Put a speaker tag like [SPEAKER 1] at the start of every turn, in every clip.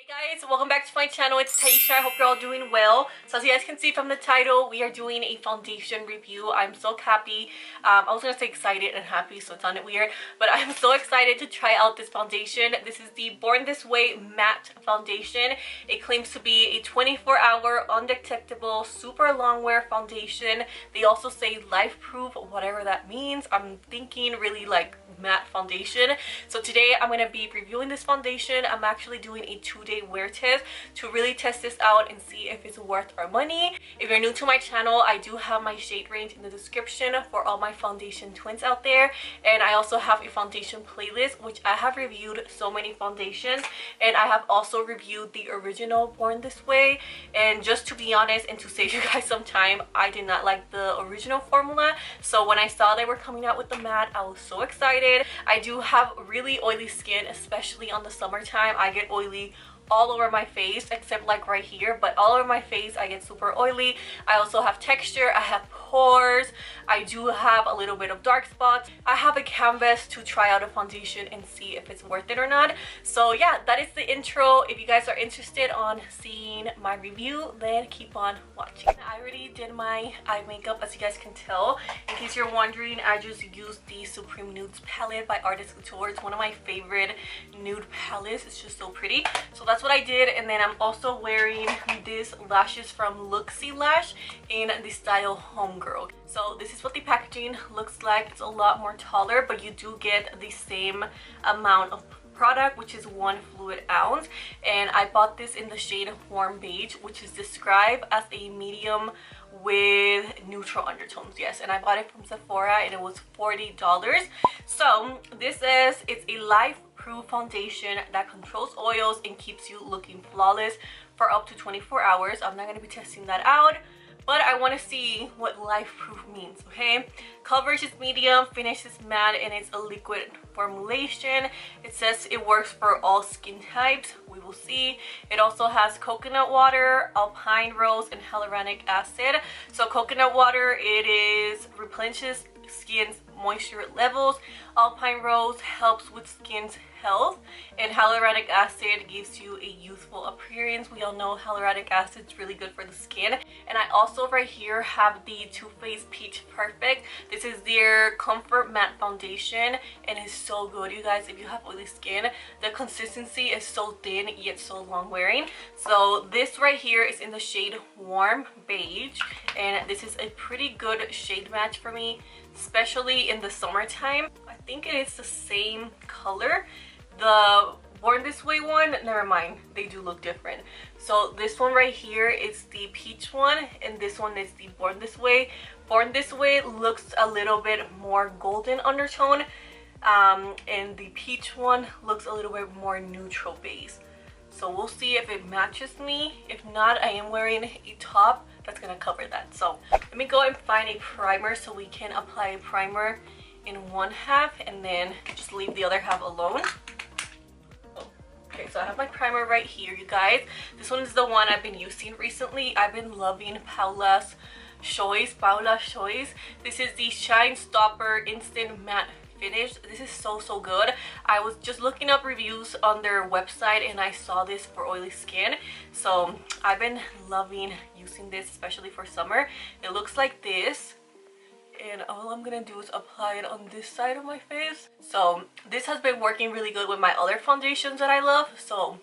[SPEAKER 1] Hey guys, welcome back to my channel. It's Taisha. I hope you're all doing well. So as you guys can see from the title, we are doing a foundation review. I'm so happy. I was gonna say excited and happy, so it sounded weird, but I'm so excited to try out this foundation. This is the Born This Way matte foundation. It claims to be a 24-hour undetectable super long wear foundation. They also say life proof, whatever that means. I'm thinking really like matte foundation. So today I'm going to be reviewing this foundation. I'm actually doing a 2-day wear test to really test this out and see if it's worth our money. If you're new to my channel, I do have my shade range in the description for all my foundation twins out there, and I also have a foundation playlist which I have reviewed so many foundations, and I have also reviewed the original Born This Way. And just to be honest and to save you guys some time, I did not like the original formula, so when I saw they were coming out with the matte, I was so excited. I do have really oily skin, especially on the summertime. I get oily all over my face except like right here, but all over my face I get super oily. I also have texture, I have pores, I do have a little bit of dark spots. I have a canvas to try out a foundation and see if it's worth it or not. So yeah, that is the intro. If you guys are interested on seeing my review, then keep on watching. I already did my eye makeup, as you guys can tell. In case you're wondering, I just used the Supreme Nudes palette by Artist Couture. It's one of my favorite nude palettes. It's just so pretty. So that's what I did. And then I'm also wearing these lashes from Luxie Lash in the style Homegirl. So this is what the packaging looks like. It's a lot more taller, but you do get the same amount of product, which is 1 fluid ounce. And I bought this in the shade Warm Beige, which is described as a medium with neutral undertones. Yes, and I bought it from Sephora and it was $40. So this is, it's a life proof foundation that controls oils and keeps you looking flawless for up to 24 hours. I'm not going to be testing that out, but I want to see what life proof means. Okay, coverage is medium, finish is matte, and it's a liquid formulation. It says it works for all skin types. We will see. It also has coconut water, alpine rose, and hyaluronic acid. So coconut water, it is replenishes skin's moisture levels. Alpine rose helps with skin's health, and hyaluronic acid gives you a youthful appearance. We all know hyaluronic acid is really good for the skin. And I also right here have the Too Faced Peach Perfect. This is their comfort matte foundation, and it's so good, you guys. If you have oily skin, the consistency is so thin yet so long wearing. So this right here is in the shade Warm Beige, and this is a pretty good shade match for me, especially in the summertime. I think it is the same color. The Born This Way one, never mind, they do look different. So this one right here is the peach one, and this one is the Born This Way. Born This Way looks a little bit more golden undertone, and the peach one looks a little bit more neutral base. So we'll see if it matches me. If not, I am wearing a top that's gonna cover that. So let me go and find a primer so we can apply a primer in one half and then just leave the other half alone. Okay, so I have my primer right here, you guys. This one is the one I've been using recently. I've been loving Paula's Choice. This is the Shine Stopper Instant Matte Finish. This is so good. I was just looking up reviews on their website and I saw this for oily skin, so I've been loving using this, especially for summer. It looks like this, and all I'm gonna do is apply it on this side of my face. So this has been working really good with my other foundations that I love, so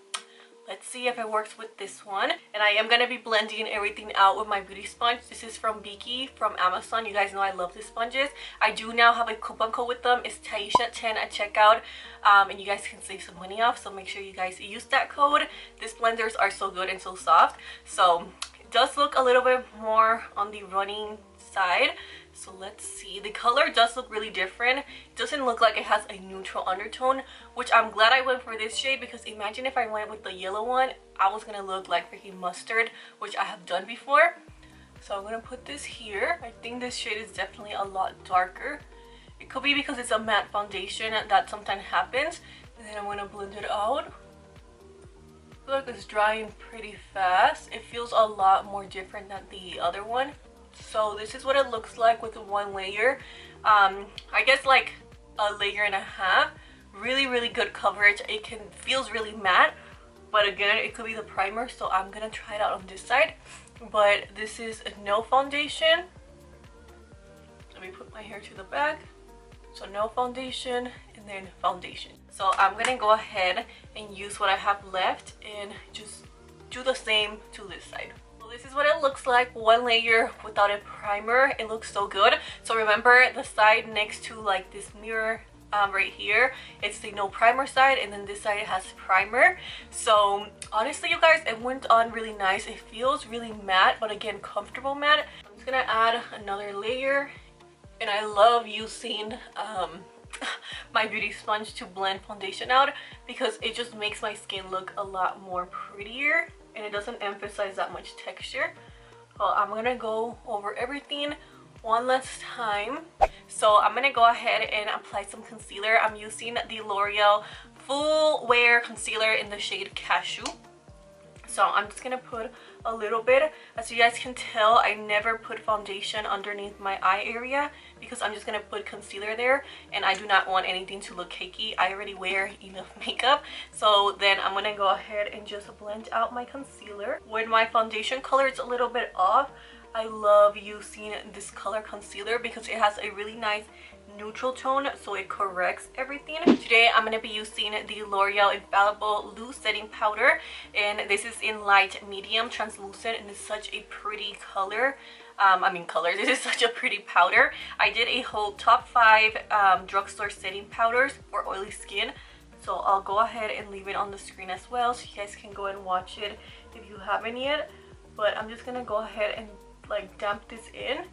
[SPEAKER 1] let's see if it works with this one. And I am gonna be blending everything out with my beauty sponge. This is from Beige from Amazon. You guys know I love these sponges. I do now have a coupon code with them. It's Taisha10 at checkout, and you guys can save some money off, so make sure you guys use that code. These blenders are so good and so soft. So it does look a little bit more on the running side. So let's see, the color does look really different. It doesn't look like it has a neutral undertone, which I'm glad I went for this shade, because imagine if I went with the yellow one, I was gonna look like freaking mustard, which I have done before. So I'm gonna put this here. I think this shade is definitely a lot darker. It could be because it's a matte foundation that sometimes happens. And then I'm gonna blend it out. I feel like it's drying pretty fast. It feels a lot more different than the other one. So this is what it looks like with the one layer. I guess like a layer and a half. Really good coverage. It feels really matte. but again, it could be the primer, so I'm gonna try it out on this side. But this is no foundation. Let me put my hair to the back. So no foundation and then foundation. So I'm gonna go ahead and use what I have left and just do the same to this side. So this is what it looks like, one layer without a primer. It looks so good. So remember the side next to like this mirror right here, it's the no primer side, and then this side has primer. So honestly you guys, it went on really nice. It feels really matte, but again comfortable matte. I'm just gonna add another layer, and I love using my beauty sponge to blend foundation out because it just makes my skin look a lot more prettier and it doesn't emphasize that much texture. Well, I'm gonna go over everything one last time. So I'm gonna go ahead and apply some concealer. I'm using the L'Oreal Full Wear Concealer in the shade Cashew. So I'm just gonna put a little bit. As you guys can tell, I never put foundation underneath my eye area because I'm just gonna put concealer there, and I do not want anything to look cakey. I already wear enough makeup. So then I'm gonna go ahead and just blend out my concealer. When my foundation color is a little bit off, I love using this color concealer because it has a really nice neutral tone, so it corrects everything. Today I'm going to be using the L'Oreal Infallible Loose Setting Powder, and this is in light medium translucent, and it's such a pretty color. This is such a pretty powder. I did a whole top 5 drugstore setting powders for oily skin, so I'll go ahead and leave it on the screen as well so you guys can go and watch it if you haven't yet. But I'm just gonna go ahead and like damp this in.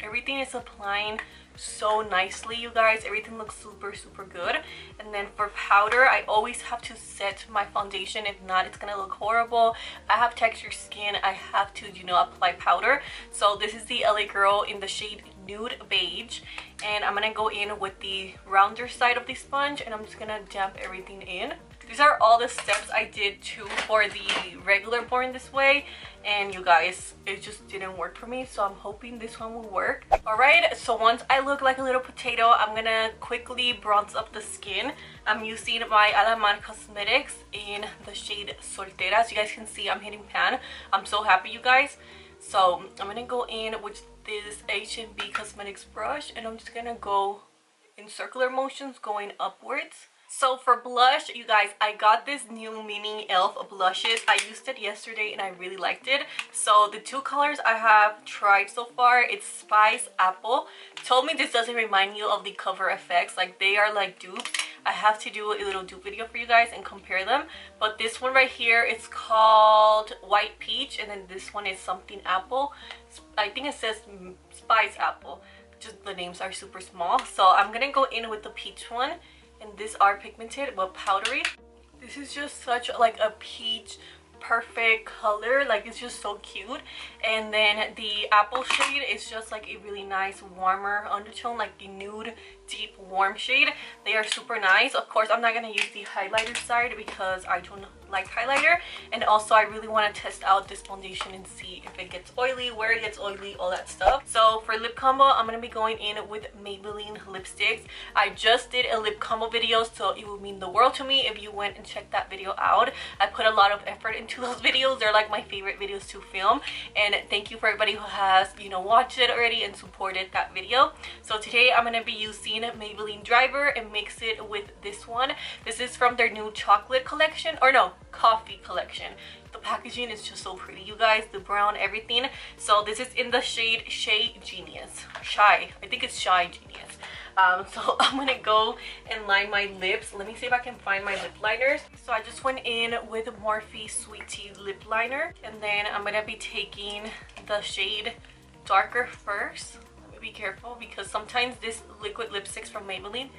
[SPEAKER 1] Everything is applying so nicely, you guys. Everything looks super good. And then for powder, I always have to set my foundation. If not, it's gonna look horrible. I have textured skin. I have to, you know, apply powder. So this is the LA Girl in the shade Nude Beige, and I'm gonna go in with the rounder side of the sponge, and I'm just gonna damp everything in. These are all the steps I did too for the regular Born This Way, and you guys, it just didn't work for me, so I'm hoping this one will work. Alright, so once I look like a little potato, I'm gonna quickly bronze up the skin. I'm using my Alamar Cosmetics in the shade Soltera. As you guys can see, I'm hitting pan. I'm so happy, you guys. So I'm gonna go in with this H&B Cosmetics brush, and I'm just gonna go in circular motions going upwards. So for blush, you guys, I got this new mini e.l.f. blushes. I used it yesterday and I really liked it. So the 2 colors I have tried so far, it's Spice Apple. Told me this doesn't remind you of the Cover FX, like they are like dupes. I have to do a little dupe video for you guys and compare them. But this one right here, it's called White Peach, and then this one is something apple. I think it says Spice Apple. Just the names are super small. So I'm gonna go in with the peach one. And these are pigmented but powdery. This is just such like a peach perfect color, like it's just so cute. And then the apple shade is just like a really nice warmer undertone, like a nude deep warm shade. They are super nice. Of course, I'm not gonna use the highlighter side because I don't like highlighter, and also I really want to test out this foundation and see if it gets oily, where it gets oily, all that stuff. So for lip combo, I'm gonna be going in with Maybelline lipsticks. I just did a lip combo video, so it would mean the world to me if you went and checked that video out. I put a lot of effort into those videos. They're like my favorite videos to film, and thank you for everybody who has, you know, watched it already and supported that video. So today I'm gonna be using Maybelline Driver and mix it with this one. This is from their new chocolate collection, or no, coffee collection. The packaging is just so pretty, you guys, the brown, everything. So this is in the shade I think it's Shy Genius. So I'm gonna go and line my lips. Let me see if I can find my lip liners. So I just went in with Morphe Sweet Tea lip liner, and then I'm gonna be taking the shade Darker first. Let me be careful because sometimes these liquid lipsticks from Maybelline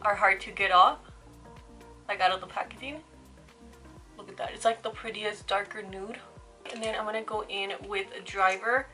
[SPEAKER 1] are hard to get off, like out of the packaging. Look at that, it's like the prettiest darker nude. And then I'm gonna go in with a Driver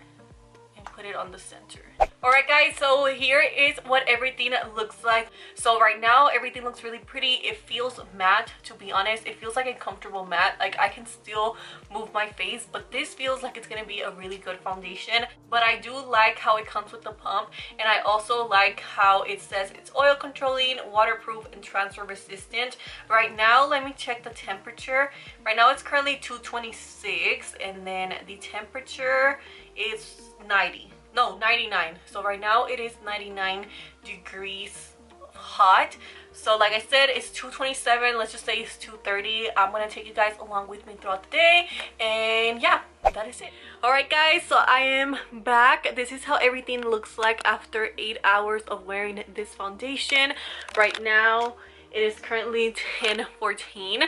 [SPEAKER 1] and put it on the center. Alright guys, so here is what everything looks like. So right now everything looks really pretty. It feels matte, to be honest. It feels like a comfortable matte. Like I can still move my face, but this feels like it's gonna be a really good foundation. But I do like how it comes with the pump, and I also like how it says it's oil controlling, waterproof, and transfer resistant. Right now, let me check the temperature. Right now it's currently 226, and then the temperature is 99. So right now it is 99 degrees hot. So like I said, it's 227. Let's just say it's 230. I'm gonna take you guys along with me throughout the day, and yeah, that is it. All right guys, so I am back. This is how everything looks like after 8 hours of wearing this foundation. Right now it is currently 10:14.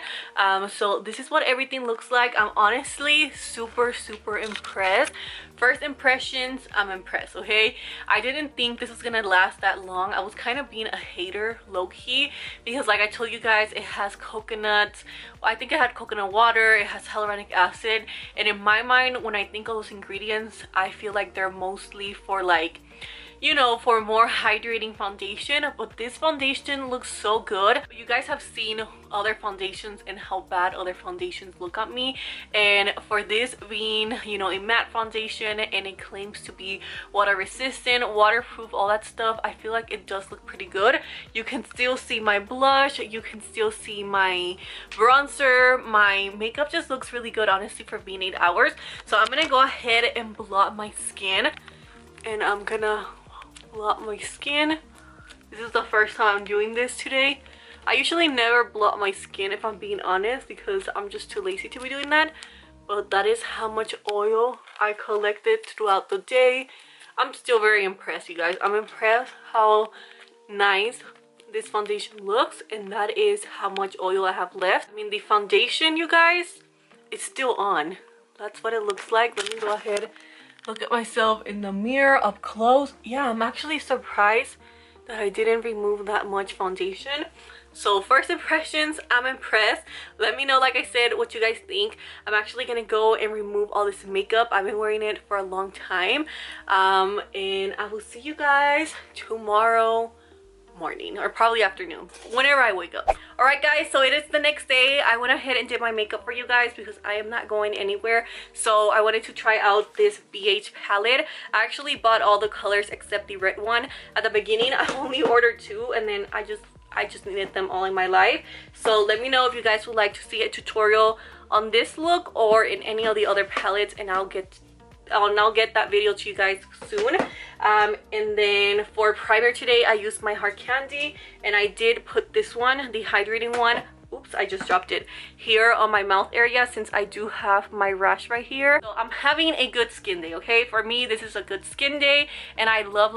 [SPEAKER 1] So this is what everything looks like. I'm honestly super impressed. First impressions, I'm impressed, okay? I didn't think this was gonna last that long. I was kind of being a hater, low-key, because like I told you guys, it has coconut. I think it had coconut water, it has hyaluronic acid, and in my mind, when I think of those ingredients, I feel like they're mostly for like, you know, for more hydrating foundation. But this foundation looks so good. You guys have seen other foundations and how bad other foundations look at me, and for this being, you know, a matte foundation and it claims to be water resistant, waterproof, all that stuff, I feel like it does look pretty good. You can still see my blush, you can still see my bronzer, my makeup just looks really good, honestly, for being 8 hours. So I'm gonna go ahead and blot my skin, and I'm gonna blot my skin. This is the first time I'm doing this today. I usually never blot my skin, if I'm being honest, because I'm just too lazy to be doing that. But that is how much oil I collected throughout the day. I'm still very impressed, you guys. I'm impressed how nice this foundation looks, and that is how much oil I have left. I mean, the foundation, you guys, it's still on. That's what it looks like. Let me go ahead, look at myself in the mirror up close. Yeah, I'm actually surprised that I didn't remove that much foundation. So first impressions, I'm impressed. Let me know, like I said, what you guys think. I'm actually gonna go and remove all this makeup. I've been wearing it for a long time, and I will see you guys tomorrow morning, or probably afternoon, whenever I wake up. All right guys, so it is the next day. I went ahead and did my makeup for you guys because I am not going anywhere. So I wanted to try out this Beige palette. I actually bought all the colors except the red one. At the beginning I only ordered 2, and then I just needed them all in my life. So let me know if you guys would like to see a tutorial on this look or in any of the other palettes, and I'll get that video to you guys soon. And then for primer today, I used my hard candy, and I did put this one, the hydrating one, oops, I just dropped it, here on my mouth area, since I do have my rash right here. So I'm having a good skin day, okay? For me, this is a good skin day, and I love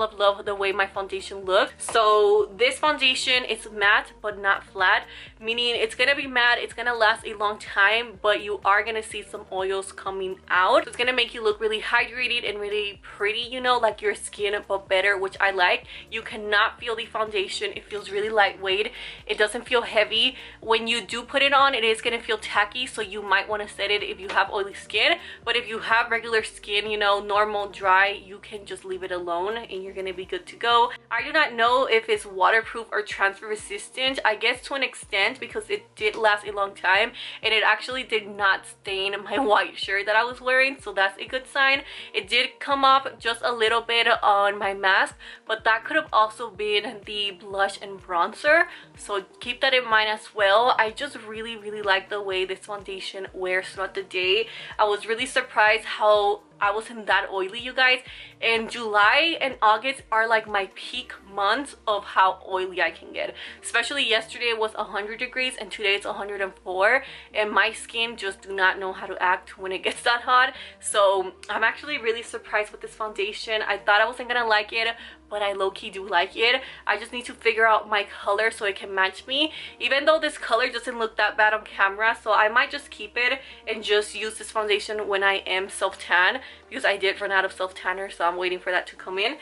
[SPEAKER 1] the way my foundation looks. So this foundation is matte but not flat, meaning it's gonna be matte, it's gonna last a long time, but you are gonna see some oils coming out. So it's gonna make you look really hydrated and really pretty, you know, like your skin, but better, which I like. You cannot feel the foundation. It feels really lightweight. It doesn't feel heavy. When you do put it on, it is gonna feel tacky, so you might want to set it if you have oily skin. But if you have regular skin, you know, normal, dry, you can just leave it alone and you're gonna be good to go. I do not know if it's waterproof or transfer resistant. I guess to an extent, because it did last a long time, and it actually did not stain my white shirt that I was wearing, so that's a good sign. It did come off just a little bit on my mask, but that could have also been the blush and bronzer, so keep that in mind as well. I just really like the way this foundation wears throughout the day. I was really surprised how I wasn't that oily, you guys. And July and August are like my peak months of how oily I can get. Especially yesterday it was 100 degrees and today it's 104, and my skin just do not know how to act when it gets that hot. So I'm actually really surprised with this foundation. I thought I wasn't gonna like it, but I low-key do like it. I just need to figure out my color so it can match me, even though this color doesn't look that bad on camera. So I might just keep it and just use this foundation when I am self-tan, because I did run out of self-tanner, so I'm waiting for that to come in.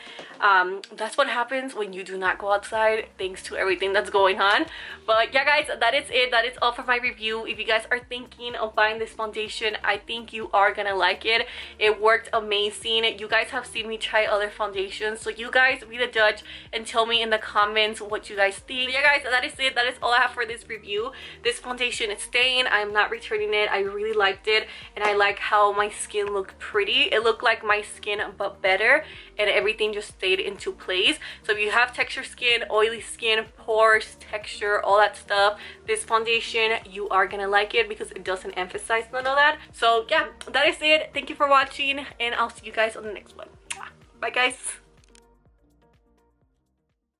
[SPEAKER 1] That's what happens when you do not go outside, thanks to everything that's going on. But yeah guys, that is it. That is all for my review. If you guys are thinking of buying this foundation, I think you are gonna like it. It worked amazing. You guys have seen me try other foundations, so you guys be the judge and tell me in the comments what you guys think. But yeah guys, that is it. That is all I have for this review. This foundation is staying. I'm not returning it. I really liked it, and I like how my skin looked pretty. It looked like my skin but better, and everything just stayed into place. So if you have texture skin, oily skin, pores, texture, all that stuff, this foundation, you are gonna like it because it doesn't emphasize none of that. So yeah, that is it. Thank you for watching, and I'll see you guys on the next one. Bye guys.